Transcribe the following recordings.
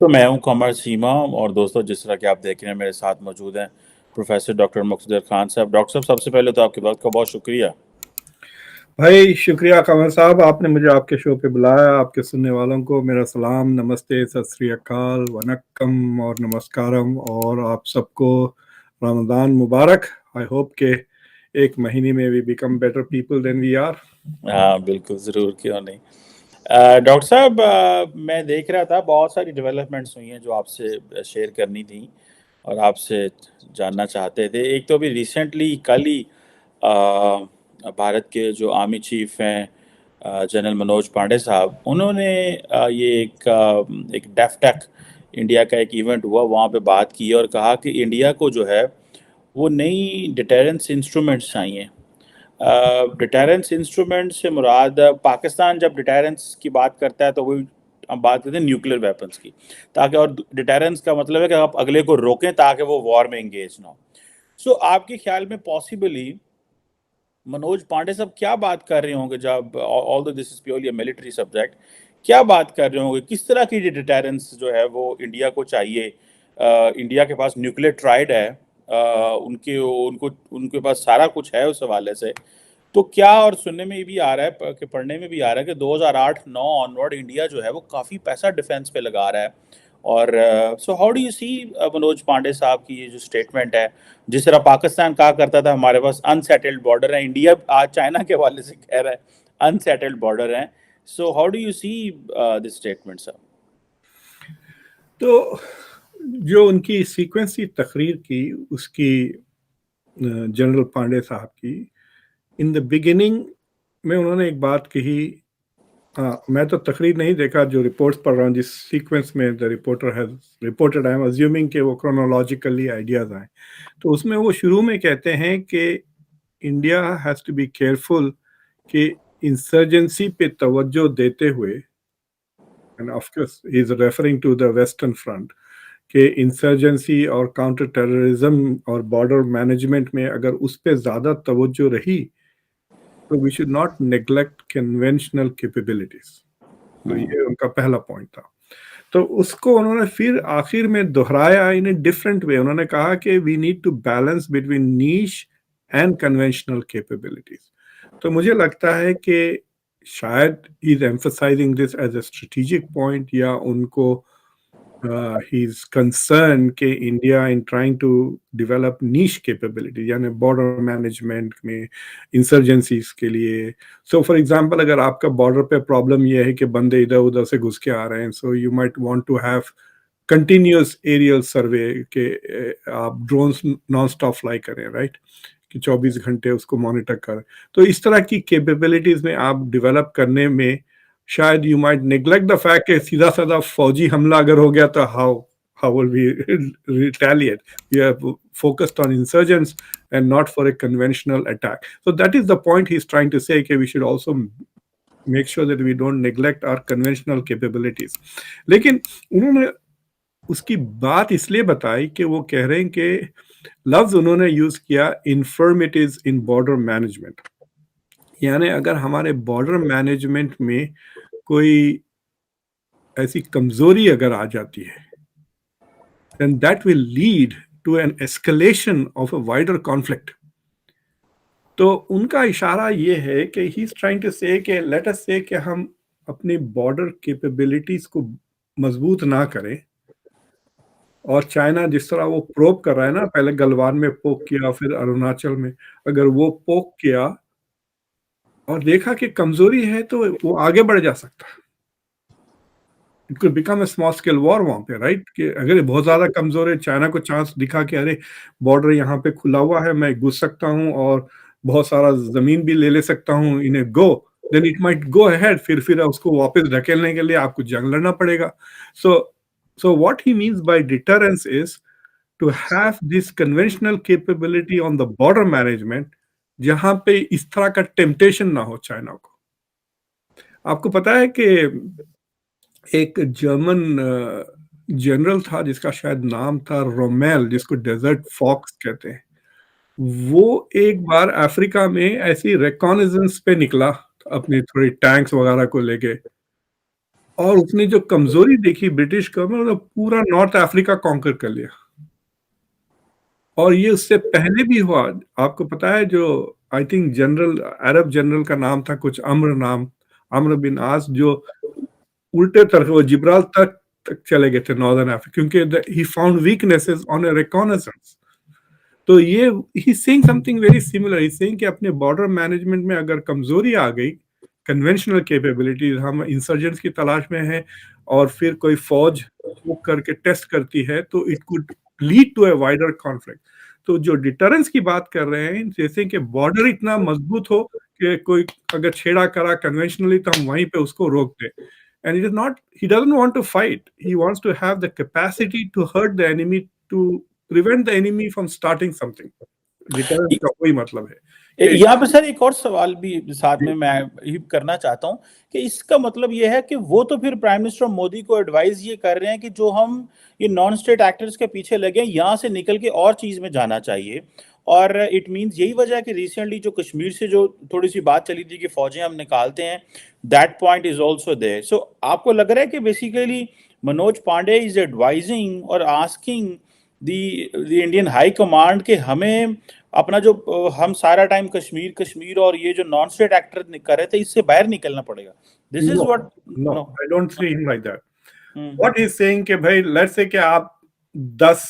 तो मैं हूं कमर सीमा और दोस्तों जिस तरह कि आप देख रहे हैं मेरे साथ मौजूद हैं प्रोफेसर डॉक्टर मुक्तदर खान साहब। डॉक्टर साहब, सबसे पहले तो आपके वक्त का बहुत शुक्रिया। भाई शुक्रिया कमर साहब, आपने मुझे आपके शो पे बुलाया। आपके सुनने वालों को मेरा सलाम, नमस्ते, सत श्री अकाल, वनक्कम और नमस्कारम, और आप सबको रमजान मुबारक। आई होप के एक महीने में we become better people than we are. हाँ बिल्कुल, ज़रूर, क्यों नहीं। डॉक्टर साहब, मैं देख रहा था बहुत सारी डेवलपमेंट्स हुई हैं जो आपसे शेयर करनी थी और आपसे जानना चाहते थे। एक तो अभी रिसेंटली कल ही भारत के जो आर्मी चीफ हैं जनरल मनोज पांडे साहब, उन्होंने ये एक डेफटेक इंडिया का एक इवेंट हुआ, वहाँ पे बात की और कहा कि इंडिया को जो है वो नई डिटेरेंस इंस्ट्रूमेंट्स चाहिए। डिटेरेंस इंस्ट्रूमेंट से मुराद, पाकिस्तान जब डिटेरेंस की बात करता है तो वही हम बात करते हैं न्यूक्लियर वेपन्स की, ताकि, और डिटेरेंस का मतलब है कि आप अगले को रोकें ताकि वो वॉर में एंगेज ना हो। सो आपके ख्याल में पॉसिबली मनोज पांडे साहब क्या बात कर रहे होंगे, जब all this is purely military subject, क्या बात कर रहे होंगे, किस तरह की डिटेरेंस जो है वो इंडिया को चाहिए? इंडिया के पास न्यूक्लियर ट्राइड है, उनके उनको उनके पास सारा कुछ है उस हवाले से। तो क्या, और सुनने में भी आ रहा है कि पढ़ने में भी आ रहा है कि 2008-9 ऑनवर्ड इंडिया जो है वो काफ़ी पैसा डिफेंस पे लगा रहा है। और सो हाउ डू यू सी मनोज पांडे साहब की ये जो स्टेटमेंट है, जिस तरह पाकिस्तान कहा करता था हमारे पास अनसेटल्ड बॉर्डर है, इंडिया आज चाइना के हवाले से कह रहा है अनसेटल्ड बॉर्डर है। So how do you see this statement sir? तो जो उनकी सीक्वेंस की तकरीर की, उसकी जनरल पांडे साहब की, इन द बिगिनिंग में उन्होंने एक बात कही। हाँ, मैं तो तकरीर नहीं देखा, जो रिपोर्ट्स पढ़ रहा हूँ, जिस सीक्वेंस में the reporter has reported, I am assuming कि वो क्रोनोलॉजिकली आइडियाज आए। तो उसमें वो शुरू में कहते हैं कि India has to be careful कि इंसर्जेंसी पे तवज्जो देते हुए, and of course he is referring to the western front, कि इंसर्जेंसी और काउंटर टेररिज्म और बॉर्डर मैनेजमेंट में अगर उस पर ज़्यादा तवज्जो रही तो we should not neglect conventional capabilities. तो ये उनका पहला पॉइंट था। तो उसको उन्होंने फिर आखिर में दोहराया इन ए डिफरेंट वे। उन्होंने कहा कि we need to balance between niche and conventional capabilities. तो मुझे लगता है कि शायद he is emphasizing this as a strategic point, या उनको ही इज कंसर्न कि India in trying to develop niche capability, यानी बॉर्डर मैनेजमेंट में इंसर्जेंसीज के लिए। सो फॉर एग्जांपल, अगर आपका बॉर्डर पे प्रॉब्लम ये है कि बंदे इधर उधर से घुस के आ रहे हैं, so you might want to have continuous aerial survey के आप ड्रोन्स नॉन स्टॉप फ्लाई करें, राइट, कि 24 घंटे उसको मॉनिटर करें। तो इस तरह की कैपेबिलिटीज में आप डेवलप करने में शायद you might neglect the fact कि सीधा साधा फौजी हमला अगर हो गया तो how will we retaliate. We are focused on insurgents and not for a conventional attack. So that is the point he's trying to say, कि we should also make sure that we don't neglect our conventional capabilities. लेकिन उन्होंने उसकी बात इसलिए बताई कि वो कह रहे हैं कि लफ्ज उन्होंने यूज किया इन्फर्मिटीज इन बॉर्डर मैनेजमेंट, यानी अगर हमारे बॉर्डर मैनेजमेंट में कोई ऐसी कमजोरी अगर आ जाती है, then that will lead to an escalation of a wider conflict. तो उनका इशारा ये है कि ही इज ट्राइंग टू से कि लेट अस से कि हम अपनी बॉर्डर कैपेबिलिटीज को मजबूत ना करें, और चाइना जिस तरह वो प्रोब कर रहा है ना, पहले गलवान में पोक किया, फिर अरुणाचल में, अगर वो पोक किया और देखा कि कमजोरी है तो वो आगे बढ़ जा सकता है। It could become a small scale war वहां पे, राइट, कि अगर बहुत ज्यादा कमजोर है, चाइना को चांस दिखा कि अरे बॉर्डर यहाँ पे खुला हुआ है, मैं घुस सकता हूँ और बहुत सारा जमीन भी ले ले सकता हूँ, इन्हें go, then it might go ahead. फिर उसको वापस धकेलने के लिए आपको जंग लड़ना पड़ेगा। So so what he means by deterrence is to have this conventional capability on the border management, जहां पे इस तरह का टेम्पटेशन ना हो चाइना को। आपको पता है कि एक जर्मन जनरल था जिसका शायद नाम था रोमेल, जिसको डेजर्ट फॉक्स कहते हैं। वो एक बार अफ्रीका में ऐसी रिकॉनेजेंस पे निकला अपनी थोड़ी टैंक्स वगैरह को लेके, और उसने जो कमजोरी देखी ब्रिटिश गवर्नमेंट, उन्होंने पूरा नॉर्थ अफ्रीका कॉन्कर कर लिया। और ये उससे पहले भी हुआ। आपको पता है, जो I think general, Arab general का नाम था कुछ, अम्र बिन आस, जो उल्टे तरफ वो जिब्राल्टर तक चले गए थे नॉर्दर्न अफ्रीका, क्योंकि he found weaknesses on a reconnaissance. तो ये he saying something very similar. He saying कि अपने बॉर्डर मैनेजमेंट में अगर कमजोरी आ गई, कन्वेंशनल कैपेबिलिटीज, हम इंसर्जेंट्स की तलाश में हैं और फिर कोई फौज वो करके टेस्ट करती है, तो it could lead to a wider conflict. तो जो डिटरेंस की बात कर रहे हैं, जैसे कि बॉर्डर इतना मजबूत हो कि कोई अगर छेड़ा करा कन्वेंशनली तो हम वहीं पे उसको रोक दें। And it is not, he doesn't want to fight. He wants to have the capacity to hurt the enemy, to prevent the enemy from starting something. Deterrence का वही मतलब है कि यहाँ पे सर एक और सवाल भी साथ में मैं ही करना चाहता हूँ कि इसका मतलब ये है कि वो तो फिर प्राइम मिनिस्टर मोदी को एडवाइस ये कर रहे हैं कि जो हम ये नॉन स्टेट एक्टर्स के पीछे लगे हैं, यहाँ से निकल के और चीज में जाना चाहिए। और इट मींस यही वजह है कि रिसेंटली जो कश्मीर से जो थोड़ी सी बात चली थी कि फौजें हम निकालते हैं, that point is also there. So आपको लग रहा है कि basically Manoj Pande is advising और asking the Indian high command के हमें अपना जो हम सारा टाइम कश्मीर कश्मीर और ये जो नॉन स्टेट एक्टर कर रहे थे, इससे बाहर निकलना पड़ेगा। This is no, what. No, no. I don't see him like that. What is saying कि भाई, लेट्स से कि आप 10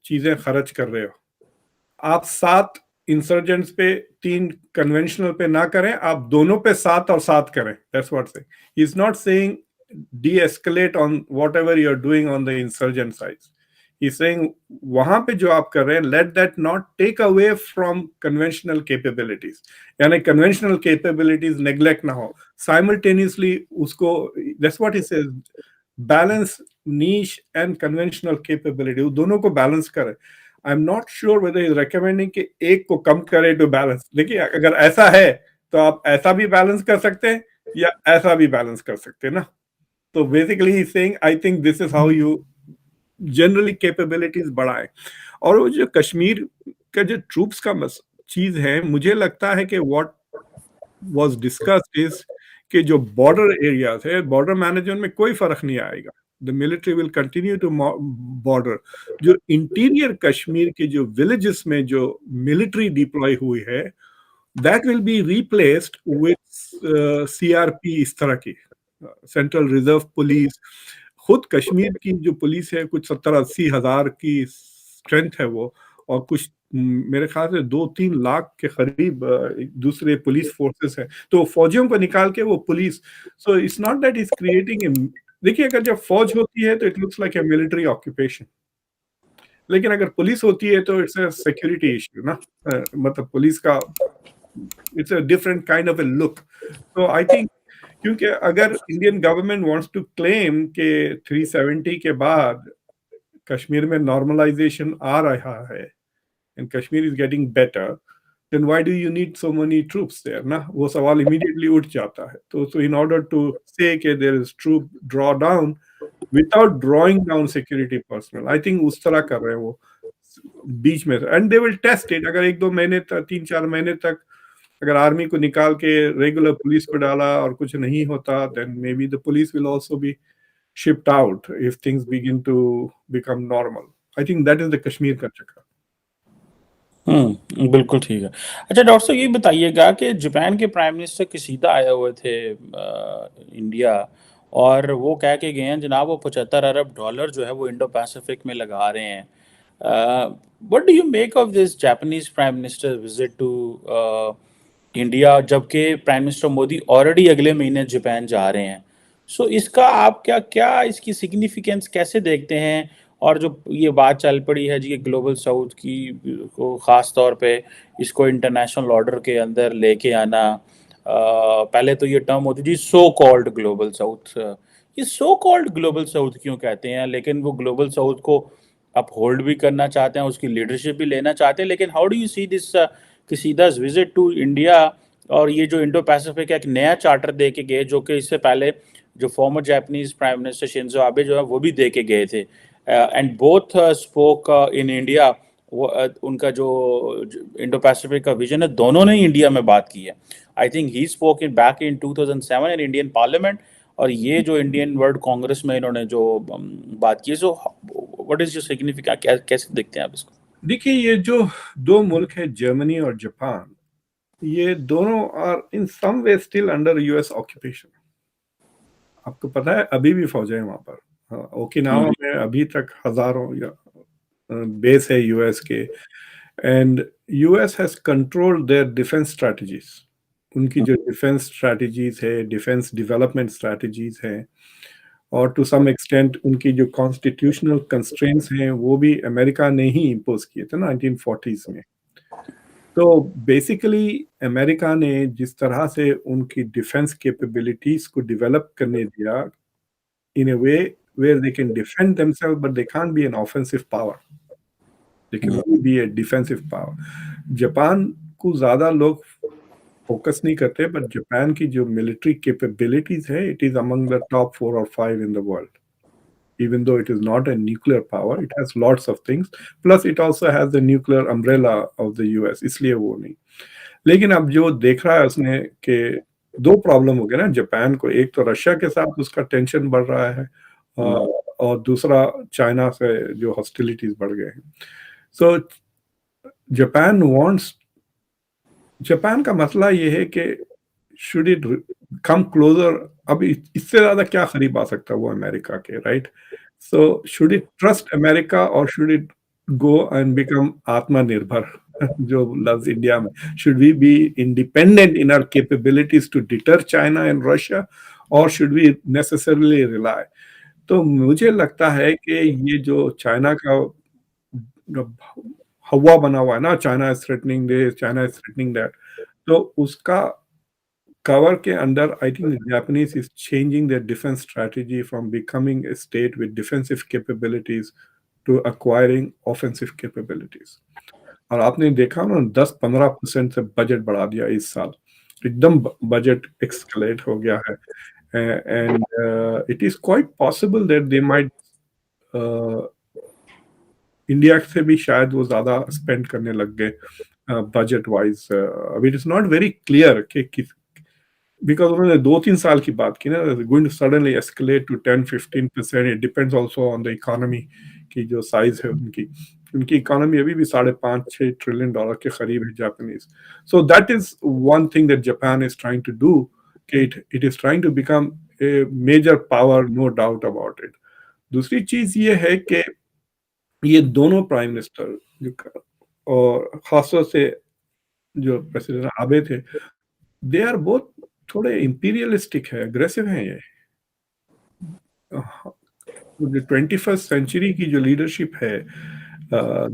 चीजें खर्च कर रहे हो, आप 7 इंसर्जेंट्स पे, 3 कन्वेंशनल पे ना करें, आप दोनों पे 7 और 7 करें। दैट्स व्हाट से he is not saying de-escalate on whatever you're doing on the insurgent sides. He's saying वहां पे जो आप कर रहे हैं, let that not take away from conventional capabilities, यानी conventional capabilities neglect ना हो simultaneously उसको। that's what he says, balance niche and conventional capability, वो दोनों को balance करे। I'm not sure whether he's recommending कि एक को कम करे to balance। देखिए, अगर ऐसा है तो आप ऐसा भी बैलेंस कर सकते हैं या ऐसा भी बैलेंस कर सकते हैं ना। तो basically he saying, I think this is how you generally capabilities बढ़ाए। और वो जो कश्मीर का जो ट्रूप्स का चीज है, मुझे लगता है कि व्हाट वाज डिस्कस्ड इज कि जो बॉर्डर एरियाज है, बॉर्डर मैनेजमेंट में कोई फर्क नहीं आएगा। The military will continue to border. जो इंटीरियर कश्मीर के जो विलेजेस में जो मिलिट्री डिप्लॉय हुई है, that will be replaced with CRP, इस तरह की सेंट्रल रिजर्व पुलिस। खुद कश्मीर की जो पुलिस है, कुछ 70-80 हजार की स्ट्रेंथ है वो, और कुछ मेरे ख्याल से 2-3 लाख के करीब दूसरे पुलिस फोर्सेस है। तो फौजियों को निकाल के वो police, so it's not that is creating. देखिए, अगर जब फौज होती है तो it looks like a military occupation, लेकिन अगर पुलिस होती है तो इट्स अ सिक्योरिटी इश्यू ना। मतलब पुलिस का it's a different kind of a look. तो आई थिंक, क्योंकि अगर Indian government wants to claim के 370 के बाद कश्मीर में नॉर्मलाइजेशन आ रहा है and Kashmir is getting better, then why do you need so many troops there ना। वो सवाल इमीडिएटली उठ जाता है। तो इन ऑर्डर टू से कि there is troop draw down without drawing down security personal, I think उस तरह कर रहे हैं वो बीच में। And they will test it. अगर 1-2 महीने तक, 3-4 महीने तक अगर आर्मी को निकाल के रेगुलर पुलिस को डाला और कुछ नहीं होता, then maybe the police will also be shipped out if things begin to become normal. I think that is the Kashmir का चक्कर। बिल्कुल ठीक है। अच्छा डॉक्टर साहब, ये बताइएगा कि जापान के प्राइम मिनिस्टर किसीदा आए हुए थे इंडिया, और वो कह के गए हैं जनाब वो $75 अरब जो है वो इंडो पैसिफिक में लगा रहे हैं। What do you make of this Japanese prime minister visit to India, जबकि प्राइम मिनिस्टर मोदी ऑलरेडी अगले महीने जापान जा रहे हैं? सो इसका आप क्या क्या इसकी सिग्निफिकेंस कैसे देखते हैं? और जो ये बात चल पड़ी है जी ग्लोबल साउथ की को ख़ास तौर पे इसको इंटरनेशनल ऑर्डर के अंदर लेके आना, पहले तो ये टर्म होती थी सो कॉल्ड ग्लोबल साउथ। ये सो कॉल्ड ग्लोबल साउथ क्यों कहते हैं? लेकिन वो ग्लोबल साउथ को अप होल्ड भी करना चाहते हैं, उसकी लीडरशिप भी लेना चाहते हैं, लेकिन how do you see this Kishida's visit to India? और ये जो इंडो पैसिफिक का एक नया चार्टर दे के गए, जो कि इससे पहले जो farmer Japanese prime minister Shinzo Abe जो है वो भी दे के गए थे, and both spoke in India. वो उनका जो इंडो पैसिफिक का विजन है, दोनों ने इंडिया में बात की है। I think he spoke in back in 2007 in Indian parliament, और ये जो इंडियन वर्ल्ड कांग्रेस में इन्होंने जो बात की, so what is your significant, कैसे देखते हैं आप इसको? देखिए, ये जो दो मुल्क है, जर्मनी और जापान, ये दोनों are in some way still under US occupation. आपको पता है, अभी भी फौजें हैं वहां पर। हाँ, ओकिनावा में अभी तक हजारों या बेस है यूएस के। And US has controlled there defence strategies. उनकी जो डिफेंस स्ट्रैटेजीज है, डिफेंस डेवलपमेंट स्ट्रैटेजीज है, और टू सम एक्सटेंट उनकी जो कॉन्स्टिट्यूशनल कंस्ट्रेंट्स हैं, वो भी अमेरिका ने ही इम्पोज किए थे 1940s में। तो बेसिकली अमेरिका ने जिस तरह से उनकी डिफेंस कैपेबिलिटीज को डेवलप करने दिया, in a way where they can defend themselves, but they can't be an offensive power. They can only be a defensive power. Japan को ज्यादा लोग फोकस नहीं करते, बट जापान की जो मिलिट्री कैपेबिलिटीज है, it is among the top 4 or 5 in the world. Even though it is not a nuclear power, it has lots of things. Plus, it also has the nuclear umbrella of the US. इसलिए वो नहीं। लेकिन अब जो देख रहा है उसने कि दो प्रॉब्लम हो गए ना जापान को। एक तो रशिया के साथ उसका टेंशन बढ़ रहा है, और दूसरा चाइना से जो हॉस्टिलिटीज बढ़ गए हैं। सो जापान वांट्स जापान का मसला ये है कि शुड इट कम क्लोजर। अब इससे ज्यादा क्या करीब आ सकता है वो अमेरिका के, right? So should it trust America, और should it go and become Atmanirbhar, जो लफ्ज इंडिया में, should we be independent in our capabilities to deter China and Russia, और शुड वी नेसेसरली रिलाई? तो मुझे लगता है कि ये जो चाइना का हवा बना हुआ है ना, China is threatening this, China is threatening that, तो उसका cover के अंदर I think the Japanese is changing their defense strategy from becoming a state with defensive capabilities to acquiring offensive capabilities. और आपने देखा ना, 10-15% से बजट बढ़ा दिया इस साल, एकदम बजट एक्सकलेट हो गया है। And it is quite possible that they might India से भी शायद वो ज्यादा स्पेंड करने लग गए बजट वाइज। अभी it is not very clear कि किस, बिकॉज उन्होंने 2-3 साल की बात की ना, going to suddenly escalate to 10-15%। It depends also on the economy की जो साइज है उनकी। उनकी इकोनॉमी अभी भी $5.5-6 ट्रिलियन के करीब है Japanese. So that is one thing that Japan is trying to do, कि it is trying to become a major power, no doubt about it. दूसरी चीज ये है कि ये दोनों प्राइम मिनिस्टर, और खासतौर से जो प्रेसिडेंट आबे थे, दे आर बोथ थोड़े इंपीरियलिस्टिक है, अग्रेसिव हैं ये। जो 21st सेंचुरी की जो लीडरशिप है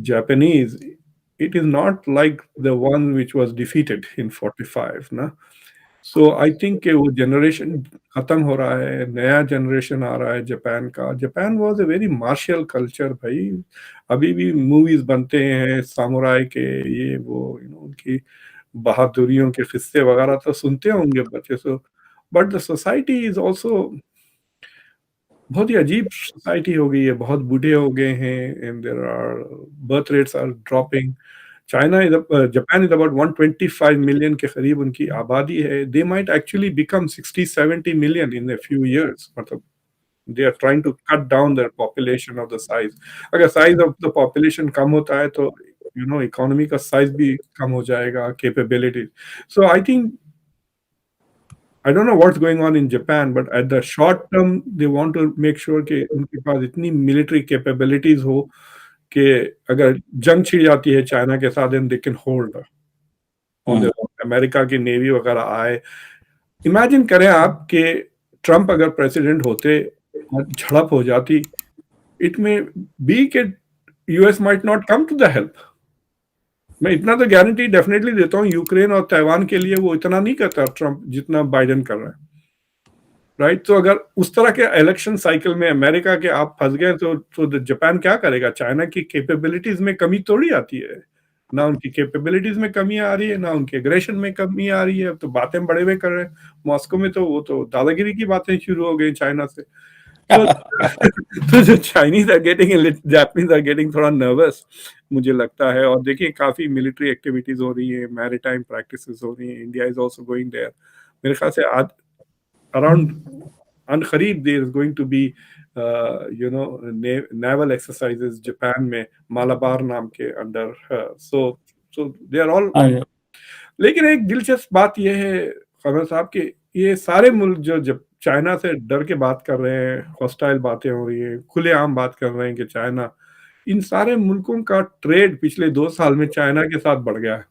Japanese, it is not like the one which was defeated इन 45 ना। सो आई थिंक कि वो जनरेशन खत्म हो रहा है, नया जनरेशन आ रहा है जापान का। Japan was a very martial culture भाई। अभी भी मूवीज बनते हैं सामुराई के, ये वो, उनकी बहादुरियों के किस्से वगैरह तो सुनते होंगे बच्चे। So but the society is also बहुत ही अजीब सोसाइटी हो गई है, बहुत बूढ़े हो गए हैं, and there are birth rates are dropping. China is Japan is about 125 million के करीब उनकी आबादी है। They might actually become 60-70 million in a few years. मतलब they are trying to cut down their population of the size. अगर size of the population कम होता है तो इकोनॉमी का साइज भी कम हो जाएगा, capability. So I think, I don't know what's going on in Japan, but at the short term, they want to make sure कि उनके पास इतनी military capabilities हो कि अगर जंग छिड़ जाती है चाइना के साथ, then they can hold on their own। America की नेवी वगैरह आए। इमेजिन करें आप कि ट्रम्प अगर प्रेसिडेंट होते और झड़प हो जाती, इट में बी के US might not come to the help. मैं इतना तो गारंटी डेफिनेटली देता हूँ, यूक्रेन और ताइवान के लिए वो इतना नहीं करता ट्रम्प जितना बाइडेन कर रहा है, राइट? तो अगर उस तरह के इलेक्शन साइकिल में अमेरिका के आप फंस गए तो जापान क्या करेगा? चाइना की कैपेबिलिटीज में कमी थोड़ी आती है, ना उनकी कैपेबिलिटीज में कमी आ रही है, ना उनके एग्रेशन में कमी आ रही है। तो बातें बड़े हुए कर रहे हैं मॉस्को में, तो वो तो दादागिरी की बातें शुरू हो गई चाइना से। तो तो जो Chinese are getting, Japanese are getting थोड़ा नर्वस मुझे लगता है। और देखिए काफी मिलिट्री एक्टिविटीज हो रही है, मैरीटाइम प्रैक्टिसेस हो रही है, India is also going there. मेरे ख्याल से आज अराउंड अनकरीब there is going to be naval exercises Japan में मालाबार नाम के under. So so they are all. हाँ, लेकिन एक दिलचस्प बात यह है खबर साहब कि ये सारे मुल्क जो जब चाइना से डर के बात कर रहे हैं, हॉस्टाइल बातें हो रही हैं, खुलेआम बात कर रहे हैं कि चाइना, इन सारे मुल्कों का ट्रेड पिछले 2 साल में चाइना के साथ बढ़ गया है.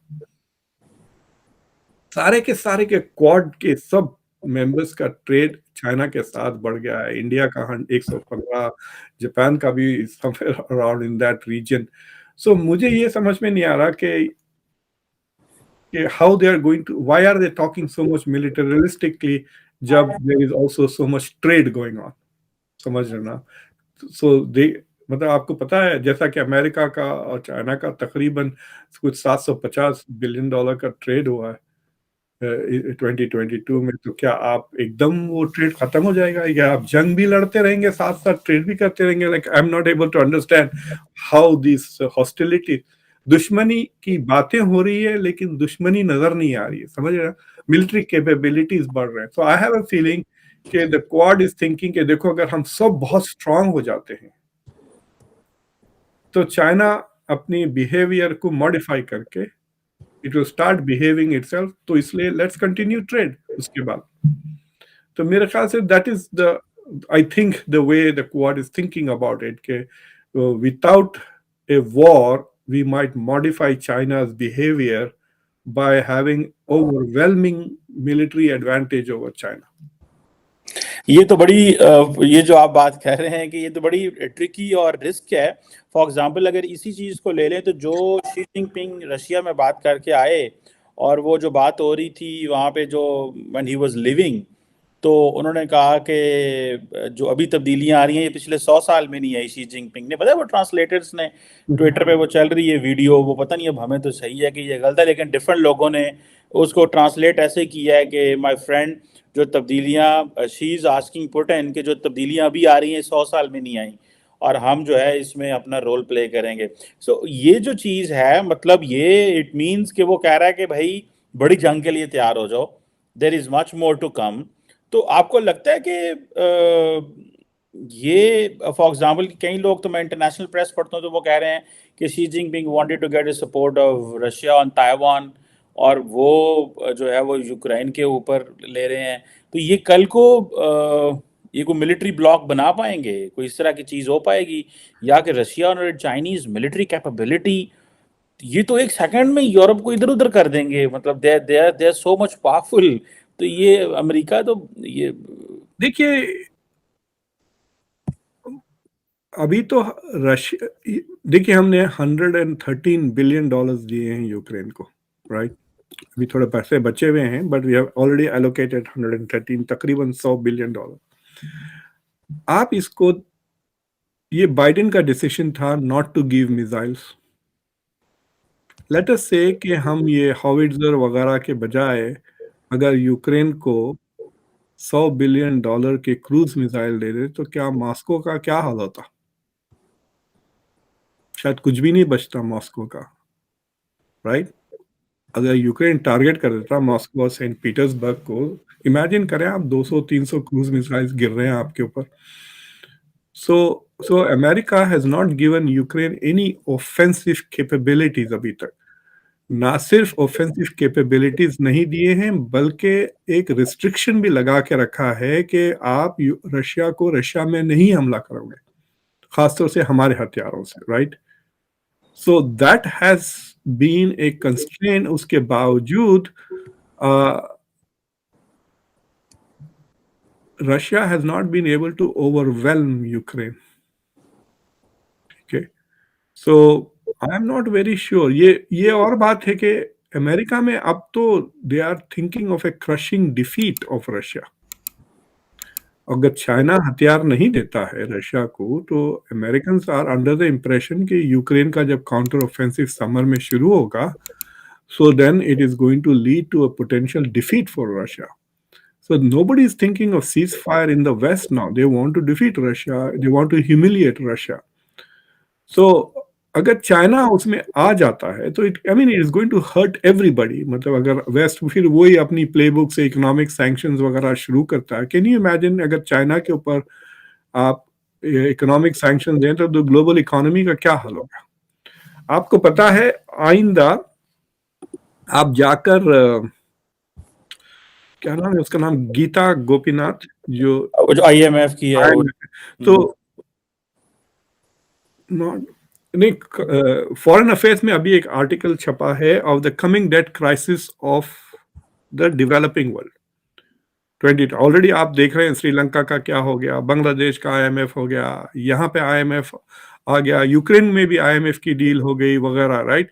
सारे के क्वाड के सब मेंबर्स का ट्रेड चाइना के साथ बढ़ गया है. इंडिया का 115, जापान का भी somewhere around in that region. So मुझे ये समझ में नहीं आ रहा कि how they are going to, why are they talking so much militaristically जब there is also so much trade going on. समझ रहे ना. सो दे, मतलब आपको पता है जैसा कि अमेरिका का और चाइना का तकरीबन कुछ $750 बिलियन का ट्रेड हुआ है 2022 में. तो क्या आप एकदम वो ट्रेड खत्म हो जाएगा, या आप जंग भी लड़ते रहेंगे साथ साथ ट्रेड भी करते रहेंगे? Like I am not able to understand how this hostility. दुश्मनी की बातें हो रही है लेकिन दुश्मनी नजर नहीं आ रही है. समझ रहे हैं? मिलिट्री कैपेबिलिटीज बढ़ रहे हैं. सो आई हैव अ फीलिंग कि द क्वाड इज थिंकिंग कि देखो अगर हम सब बहुत स्ट्रांग हो जाते हैं तो चाइना अपनी बिहेवियर को मॉडिफाई करके it will start behaving itself. तो इसलिए लेट्स कंटिन्यू ट्रेड उसके बाद. तो मेरे ख्याल से that is the, I think the way the Quad is thinking about it के without a war we might modify China's behavior by having overwhelming military advantage over China. ये तो बड़ी ये जो आप बात कह रहे हैं कि ये तो बड़ी ट्रिकी और रिस्क है. फॉर एग्जांपल अगर इसी चीज़ को ले लें तो जो शी जिनपिंग रशिया में बात करके आए और वो जो बात हो रही थी वहाँ पे जो व्हेन ही वाज लिविंग, तो उन्होंने कहा कि जो अभी तब्दीलियां आ रही हैं ये पिछले 100 साल में नहीं आई. शी जिनपिंग ने, पता है वो ट्रांसलेटर्स ने ट्विटर पे वो चल रही है वीडियो, वो पता नहीं अब हमें तो सही है कि ये गलत है, लेकिन डिफरेंट लोगों ने उसको ट्रांसलेट ऐसे किया है कि माय फ्रेंड, जो तब्दीलियां शी इज आस्किंग पुटिन कि जो तब्दीलियां अभी आ रही हैं 100 साल में नहीं आई और हम जो है इसमें अपना रोल प्ले करेंगे. सो ये जो चीज़ है, मतलब ये इट मीन्स कि वो कह रहा है कि भाई बड़ी जंग के लिए तैयार हो जाओ, there is much more to come. तो आपको लगता है कि ये फॉर एग्जांपल कई लोग, तो मैं इंटरनेशनल प्रेस पढ़ता हूँ तो वो कह रहे हैं कि Xi Jinping wanted to get the support of Russia on Taiwan, और वो जो है वो यूक्रेन के ऊपर ले रहे हैं. तो ये कल को ये कोई मिलिट्री ब्लॉक बना पाएंगे, कोई इस तरह की चीज़ हो पाएगी, या कि रशिया और चाइनीज मिलिट्री कैपेबिलिटी ये तो एक सेकंड में यूरोप को इधर उधर कर देंगे, मतलब they are so much powerful. तो ये अमेरिका तो ये देखिए अभी तो रशिया, देखिए हमने $113 बिलियन दिए हैं यूक्रेन को, राइट. अभी थोड़े पैसे बचे हुए हैं but we have already allocated 113, तकरीबन $100 बिलियन. आप इसको, ये बाइडेन का डिसीजन था not to give missiles. Let us say कि हम ये हॉविट्जर वगैरह के बजाय अगर यूक्रेन को $100 बिलियन के क्रूज मिसाइल दे दे तो क्या मॉस्को का क्या हाल होता? शायद कुछ भी नहीं बचता मॉस्को का, राइट. अगर यूक्रेन टारगेट कर देता मॉस्को और सेंट पीटर्सबर्ग को, इमेजिन करें आप 200-300 क्रूज मिसाइल्स गिर रहे हैं आपके ऊपर. So America has not given Ukraine any offensive capabilities अभी तक. ना सिर्फ ऑफेंसिव कैपेबिलिटीज नहीं दिए हैं बल्कि एक रिस्ट्रिक्शन भी लगा के रखा है कि आप रशिया को रशिया में नहीं हमला करोगे, खासतौर से हमारे हथियारों से, right. So that has been a constraint. उसके बावजूद Russia has not been able to overwhelm Ukraine. ठीक है. So I am not very sure. ये और बात है कि अमेरिका में अब तो they are thinking of a crushing defeat of Russia. अगर चाइना हथियार नहीं देता है रशिया को तो Americans are under the impression कि यूक्रेन का जब काउंटर ऑफेंसिव समर में शुरू होगा, so then it is going to lead to a potential defeat for Russia. So nobody is thinking of ceasefire in the West now. They want to defeat Russia. They want to humiliate Russia. So अगर China उसमें आ जाता है तो it I mean it is going to hurt everybody. मतलब अगर waste फिर वही अपनी प्लेबुक से इकोनॉमिक सैंक्शंस वगैरह शुरू करता है, कैन यू इमेजिन अगर चाइना के ऊपर आप इकोनॉमिक सैंक्शन दें तो ग्लोबल इकोनॉमी का क्या हाल होगा? आपको पता है, आइंदा आप जाकर क्या नाम है उसका, नाम गीता गोपीनाथ, जो वो जो आईएमएफ की है वो। तो नॉट नहीं, फॉरेन अफेयर्स में अभी एक आर्टिकल छपा है of the coming debt crisis of the developing world 20। Already आप देख रहे हैं श्रीलंका का क्या हो गया, बांग्लादेश का आईएमएफ हो गया, यहाँ पे आईएमएफ आ गया, यूक्रेन में भी आईएमएफ की डील हो गई वगैरह, right?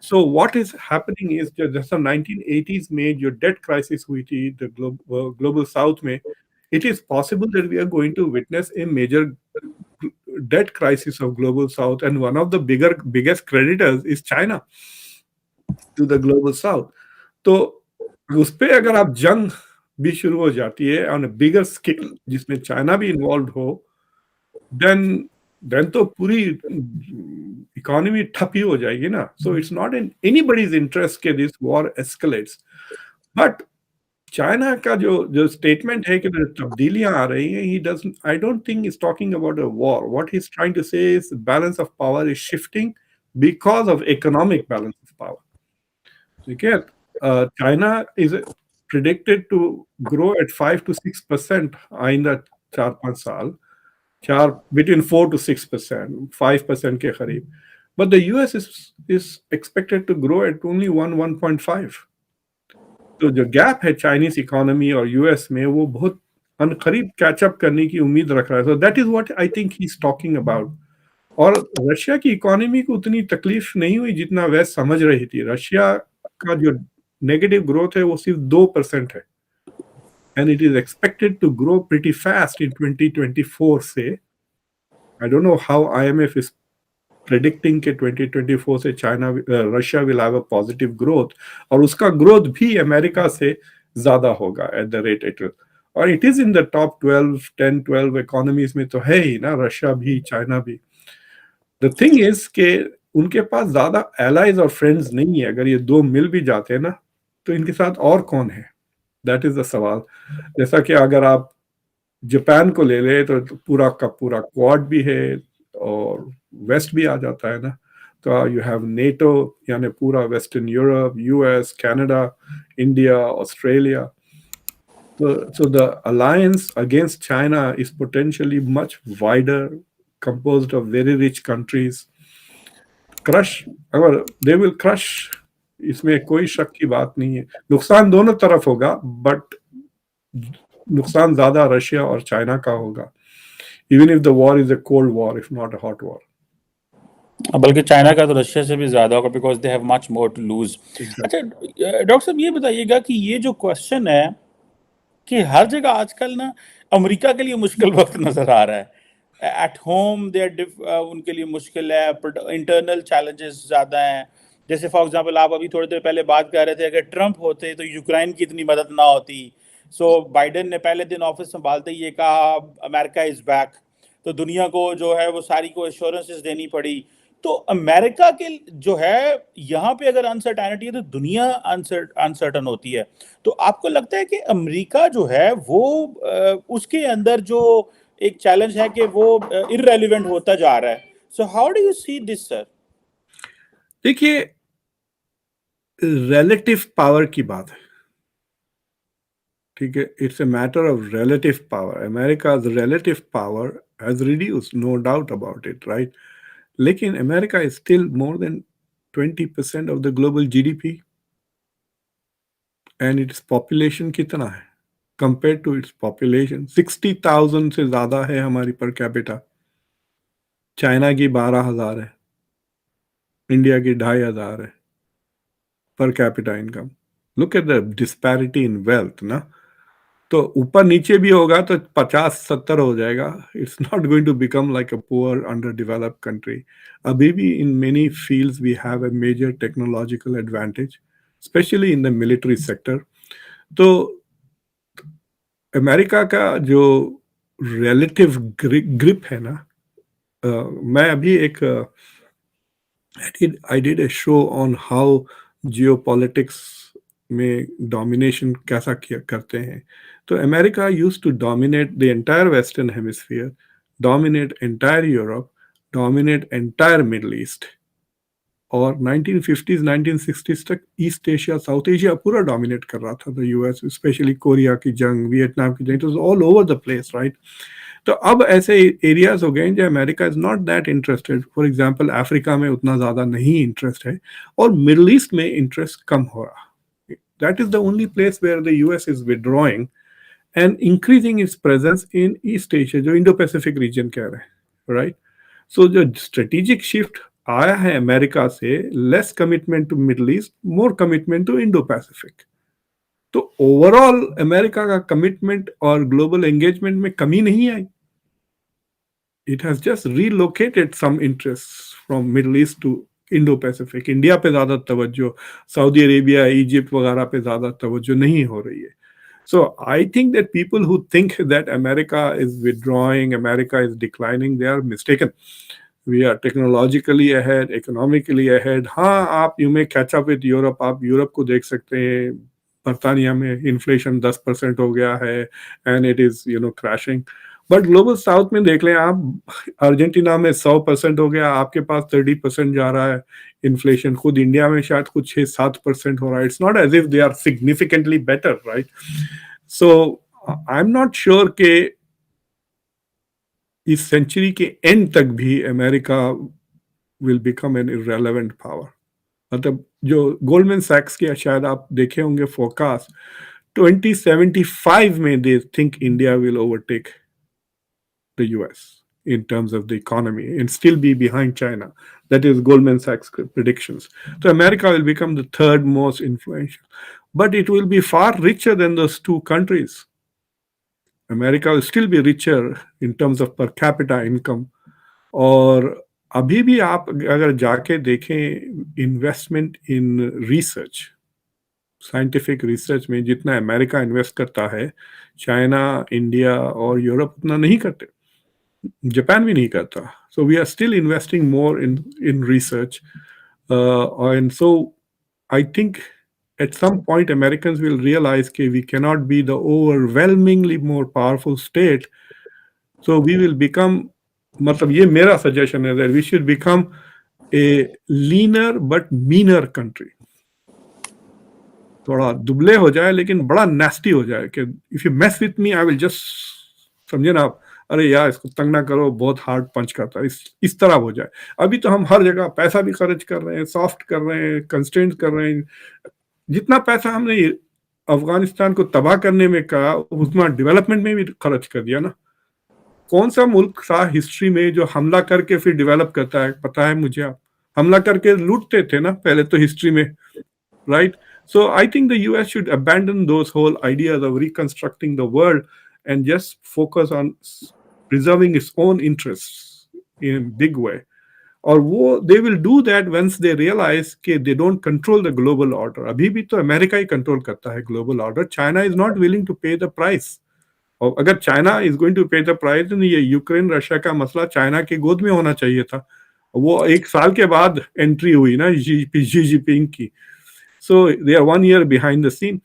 So what is happening is, जैसा 1980s में जो डेट क्राइसिस हुई थी द ग्लोबल साउथ में, it is possible that we are going to witness a major debt crisis of global south, and one of the biggest creditors is China to the global south. तो उस पे अगर आप जंग भी शुरू हो जाती है ऑन अ बिगर स्केल जिसमें चाइना भी इन्वॉल्व हो, देन देन तो पूरी इकोनॉमी ठप ही हो जाएगी ना। So it's not in anybody's interest के this war escalates. But China का जो जो स्टेटमेंट है कि तब्दीलियां आ रही हैं, he doesn't, I don't think is talking about a war. What he is trying to say is balance of power is shifting because of economic balance of power. ठीक है, China is predicted to grow at 5 to 6% आइंदा 4-5 साल, चार between 4 to 6%, 5% के करीब। But the US is expected to grow at only 1.5। तो जो gap है चाइनीज इकोनॉमी और यूएस में, वो बहुत अनकरीब कैचअप करने की उम्मीद रख रहा है। सो that is what I think he is talking about. और रशिया की इकोनॉमी को उतनी तकलीफ नहीं हुई जितना वेस्ट समझ रही थी। रशिया का जो नेगेटिव ग्रोथ है वो सिर्फ 2% है, and it is expected to grow pretty fast in 2024 से। I don't know how IMF is predicting के 2024 से China Russia will have a positive growth, और उसका ग्रोथ भी अमेरिका से ज्यादा होगा एट द रेट इट। और it is in the top 12 economies में तो है ही ना, रशिया भी चाइना भी। द थिंग इज के उनके पास ज्यादा एलाइज और फ्रेंड्स नहीं है। अगर ये दो मिल भी जाते हैं ना, तो इनके साथ और कौन है, दैट इज द सवाल। जैसा कि अगर आप जापान को ले ले तो पूरा का पूरा क्वाड भी है और वेस्ट भी आ जाता है ना। तो यू हैव नेटो, यानी पूरा western Europe, US, Canada, India, Australia. So the alliance against China is potentially much wider, composed of very rich countries. Crush, अगर they will crush, इसमें कोई शक की बात नहीं है। नुकसान दोनों तरफ होगा, बट नुकसान ज्यादा रशिया और चाइना का होगा, even if the war is a cold war, if not a hot war. बल्कि चाइना का तो रशिया से भी ज्यादा होगा, because they have much more to lose. अच्छा, Exactly. डॉक्टर साहब ये बताइएगा कि ये जो क्वेश्चन है कि हर जगह आजकल ना अमेरिका के लिए मुश्किल वक्त नजर आ रहा है। एट होम दे उनके लिए मुश्किल है, इंटरनल चैलेंजेस ज़्यादा हैं। जैसे फॉर एग्जांपल आप अभी थोड़ी देर पहले बात कर रहे थे, अगर ट्रंप होते तो यूक्रेन की इतनी मदद ना होती। सो बाइडेन ने पहले दिन ऑफिस संभालते ही ये कहा अमेरिका इज़ बैक, तो दुनिया को जो है वो सारी को एश्योरेंसेस देनी पड़ी। तो अमेरिका के जो है यहाँ पे अगर अनसर्टेनिटी है तो दुनिया अनसर्टन होती है। तो आपको लगता है कि अमेरिका जो है वो उसके अंदर जो एक चैलेंज है कि वो इररेलेवेंट होता जा रहा है। So how do you see this sir? देखिए, रिलेटिव पावर की बात है। ठीक है, it's a matter of relative power. America's relative power has reduced, no doubt about it, right? लेकिन America is still more than 20% of the global GDP, and its population कितना है? Compared to its population, 60,000 से ज्यादा है हमारी per capita. China की 12,000 है, India की 2,500 है per capita income. Look at the disparity in wealth ना। तो ऊपर नीचे भी होगा तो 50-70 हो जाएगा। It's not going to become like a poor under developed country. अभी भी in many fields we have a major technological advantage, especially in the military sector. तो अमेरिका का जो रिलेटिव ग्रिप है ना, मैं अभी एक I did a show on how geopolitics में domination कैसा किया करते हैं. तो America used to dominate the entire Western Hemisphere, dominate entire Europe, dominate entire Middle East. और 1950s 1960s तक ईस्ट एशिया साउथ एशिया पूरा डोमिनेट कर रहा था. द यूएस स्पेशली कोरिया की जंग, वियतनाम की जंग, it was all over the place, right. तो अब ऐसे एरियाज हो गए हैं जो America is not that interested. For example Africa में उतना ज़्यादा नहीं इंटरेस्ट है और मिडल ईस्ट में इंटरेस्ट कम हो रहा. That is the only place where the US is withdrawing and increasing its presence in east Asia, जो इंडो पैसिफिक रीजन कह रहे हैं, राइट. सो जो स्ट्रेटेजिक शिफ्ट आया है अमेरिका से, less commitment to middle east, more commitment to Indo Pacific. तो overall America का कमिटमेंट और ग्लोबल एंगेजमेंट में कमी नहीं आई. It has just relocated some interests from Middle East to Indo-Pacific. India पे ज़्यादा तवज्जो, सऊदी अरेबिया, इजिप्ट वगैरह पे ज़्यादा तवज्जो नहीं हो रही है. So I think that people who think that America is withdrawing, America is declining, they are mistaken. We are technologically ahead, economically ahead. हाँ, आप you may catch up with Europe. आप यूरोप को देख सकते हैं. बर्तानिया में इन्फ्लेशन 10% हो गया है and it is crashing. But global south में देख लें आप, अर्जेंटीना में 100% हो गया, आपके पास 30% जा रहा है इन्फ्लेशन. खुद इंडिया में शायद कुछ 6-7% हो रहा है. It's not as if they are significantly better, right. So I am not sure के इस सेंचुरी के एंड तक भी America will become an irrelevant power. मतलब जो गोल्डमैन सैक्स के शायद आप देखे होंगे फोरकास्ट, 2075 में they think India will overtake the US in terms of the economy and still be behind China. That is Goldman Sachs predictions. So America will become the third most influential, but it will be far richer than those two countries. America will still be richer in terms of per capita income. और अभी भी आप अगर जाके देखें investment in research, scientific research में जितना America invest करता है, चाइना, इंडिया और यूरोप उतना नहीं करते. Japan भी नहीं करता. So we are still investing more in research, and so I think at some point Americans will realize that we cannot be the overwhelmingly more powerful state. So we will become, मतलब ये मेरा suggestion है that we should become a leaner but meaner country. थोड़ा दुबले हो जाए लेकिन बड़ा nasty हो जाए कि if you mess with me I will just, समझे ना आप, अरे यार इसको तंग ना करो, बहुत हार्ड पंच करता है, इस तरह हो जाए. अभी तो हम हर जगह पैसा भी खर्च कर रहे हैं, सॉफ्ट कर रहे हैं, कंस्ट्रेंट कर रहे हैं. जितना पैसा हमने अफगानिस्तान को तबाह करने में कहा उतना डेवलपमेंट में भी खर्च कर दिया ना. कौन सा मुल्क था हिस्ट्री में जो हमला करके फिर डेवलप करता है? पता है मुझे? आप हमला करके लूटते थे ना पहले तो हिस्ट्री में, right. So I think the US should abandon those whole ideas of reconstructing the world and just focus on preserving its own interests in a big way. और वो they will do that once they realize कि they don't control the global order. अभी भी तो America ही control करता है global order. China is not willing to pay the price. और अगर China is going to pay the price, तो ये यूक्रेन रशिया का मसला चाइना के गोद में होना चाहिए था. वो एक साल के बाद एंट्री हुई ना जी जिनपिंग की. So they are 1 year behind the scene.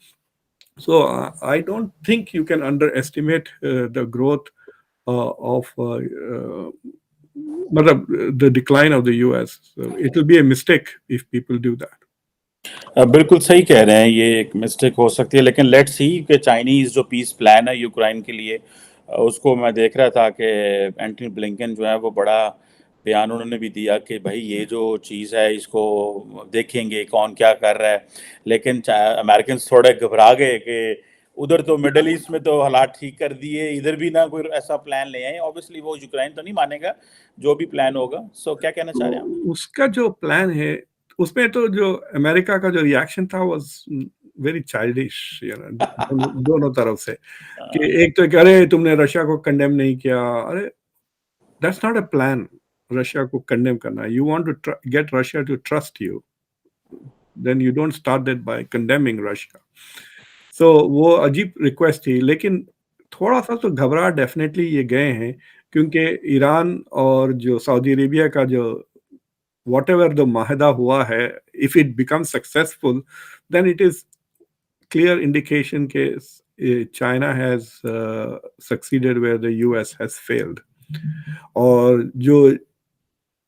So I don't think you can underestimate the growth of the decline of the US. So it will be a mistake if people do that. बिल्कुल सही कह रहे हैं, ये एक mistake हो सकती है, लेकिन लेट्स सी कि चाइनीज़ जो पीस प्लान है यूक्रेन के लिए, उसको मैं देख रहा था कि एंटनी ब्लिंकन जो है वो बड़ा बयान उन्होंने भी दिया कि भाई ये जो चीज़ है इसको देखेंगे कौन क्या कर रहा है. लेकिन अमेरिकन थोड़े घबरा गए कि उधर तो मिडल ईस्ट में तो हालात ठीक कर दिए, इधर भी ना कोई ऐसा प्लान ले आए. ऑब्वियसली वो यूक्रेन तो नहीं मानेगा जो भी प्लान होगा. सो क्या कहना चाह रहे हैं आप? तो उसका जो प्लान है उसमें तो जो अमेरिका का जो रिएक्शन था वाज वेरी चाइल्डिश, दोनों तरफ से. कि एक तो कह रहे तुमने रशिया को कंडेम नहीं किया. अरे that's not a plan Russia को कंडेम करना. You want to get Russia to trust you, then you don't start that by condemning Russia. So वो अजीब रिक्वेस्ट थी, लेकिन थोड़ा सा तो घबरा डेफिनेटली ये गए हैं, क्योंकि ईरान और जो सऊदी अरेबिया का जो whatever the माहदा हुआ है, if it becomes successful, then it is clear indication कि China has succeeded where the US has failed. और जो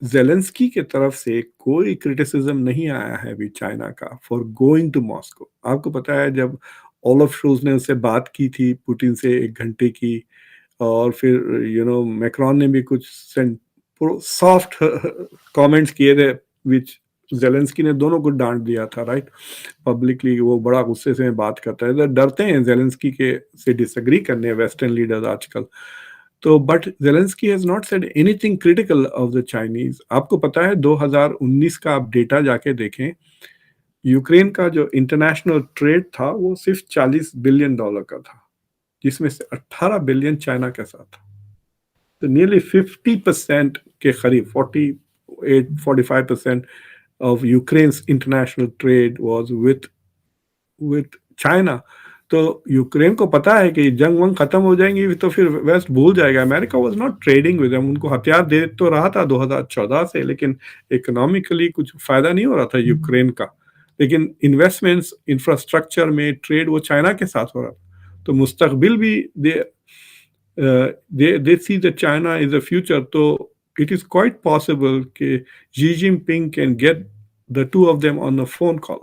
जेलेंस्की के तरफ से कोई क्रिटिसिज्म नहीं आया है अभी चाइना का फॉर गोइंग टू मॉस्को। आपको पता है जब ओलफ शोल्ज ने उससे बात की थी पुतिन से 1 घंटे की, और फिर मैक्रॉन ने भी कुछ सॉफ्ट कमेंट्स किए थे, विच जेलेंस्की ने दोनों को डांट दिया था, राइट। पब्लिकली वो बड़ा गुस्से से बात करता है, तो डरते हैं जेलेंस्की के से डिसएग्री करने वेस्टर्न लीडर्स आजकल। तो but Zelensky has not said anything critical of the Chinese. आपको पता है 2019 का आप डेटा जाके देखें, यूक्रेन का जो इंटरनेशनल ट्रेड था वो सिर्फ $40 बिलियन का था, जिसमें से 18 बिलियन चाइना के साथ था। तो नियरली 50% के करीब 45% of Ukraine's international trade was with China। तो यूक्रेन को पता है कि जंग वंग खत्म हो जाएंगी तो फिर वेस्ट भूल जाएगा। America was not trading with them, उनको हथियार दे तो रहा था 2014 से, लेकिन इकोनॉमिकली कुछ फायदा नहीं हो रहा था यूक्रेन का। लेकिन इन्वेस्टमेंट्स इंफ्रास्ट्रक्चर में ट्रेड वो चाइना के साथ हो रहा था। तो मुस्तकबिल भी they see that China is the future। तो it is quite possible कि Xi Jinping can get the two of them on a phone call।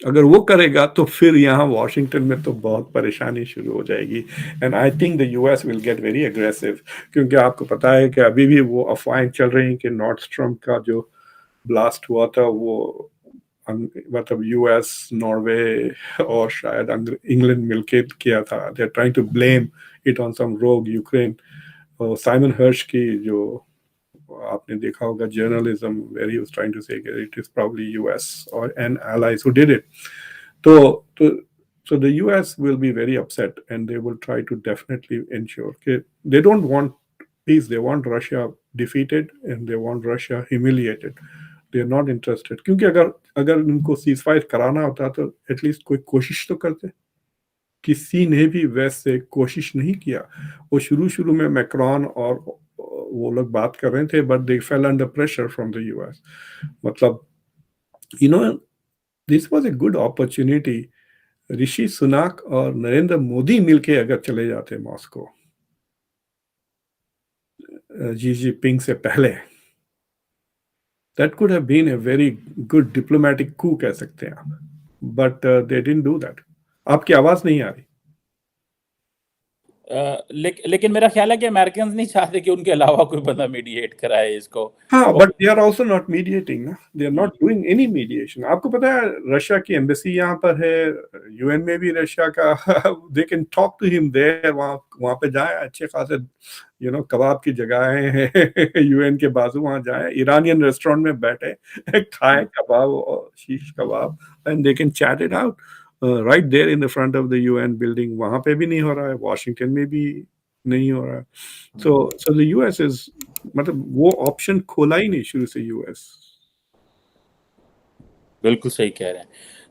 अगर वो करेगा तो फिर यहाँ वॉशिंगटन में तो बहुत परेशानी शुरू हो जाएगी। And I think the US will get very aggressive, क्योंकि आपको पता है कि अभी भी वो अफवाहें चल रही हैं कि नॉर्थ स्ट्रीम का जो ब्लास्ट हुआ था वो मतलब यूएस, नॉर्वे और शायद इंग्लैंड मिलके किया था। They are trying to blame it on some rogue Ukraine. Simon Hersh की जो आपने देखा होगा journalism, where he was trying to say it is probably US और an allies who did it। So the US will be very upset and they will try to definitely ensure that they don't want peace, they want Russia defeated and they want Russia humiliated। they are not interested, क्योंकि अगर उनको ceasefire कराना होता तो at least कोई कोशिश तो करते। किसी ने भी वैसे कोशिश नहीं किया। वो शुरू में मैक्रॉन और वो लोग बात कर रहे थे, but they fell under pressure from the US. मतलब this was a good opportunity. Rishi Sunak और नरेंद्र मोदी मिलके अगर चले जाते मॉस्को जी जिनपिंग से पहले, that could have been a very good diplomatic coup कह सकते हैं आप, but they didn't do that. आपकी आवाज नहीं आ रही। लेकिन मेरा ख्याल है कि अमेरिकन नहीं चाहते कि उनके अलावा कोई बंदा मीडिएट कराए इसको। हाँ, but they are also not mediating ना, they are not doing any mediation. आपको पता है रशिया की एम्बेसी यहाँ पर है, यूएन में भी रशिया का they can talk to him there. वहाँ पे जाए, अच्छे खासे कबाब की जगहें हैं यूएन के बाजू, वहाँ जाए, ईरानियन रेस्टोरेंट में बैठे खाए कबाब और शीश कबाब, and they can chat it out right there in the front of the UN building. वहाँ पे भी नहीं हो रहा है, वॉशिंगटन में भी नहीं हो रहा है। सो द यूएस इज, मतलब वो ऑप्शन खोला ही नहीं शुरू से यूएस। बिल्कुल सही कह रहे हैं।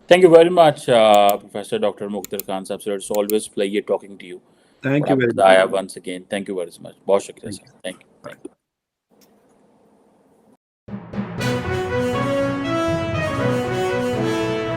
Thank you very much professor doctor Mukhtar Khan साहब sir, it's always pleasure talking to you. Thank you very मजा आया once again. Thank you very much, बहुत शुक्रिया सर। Thank you.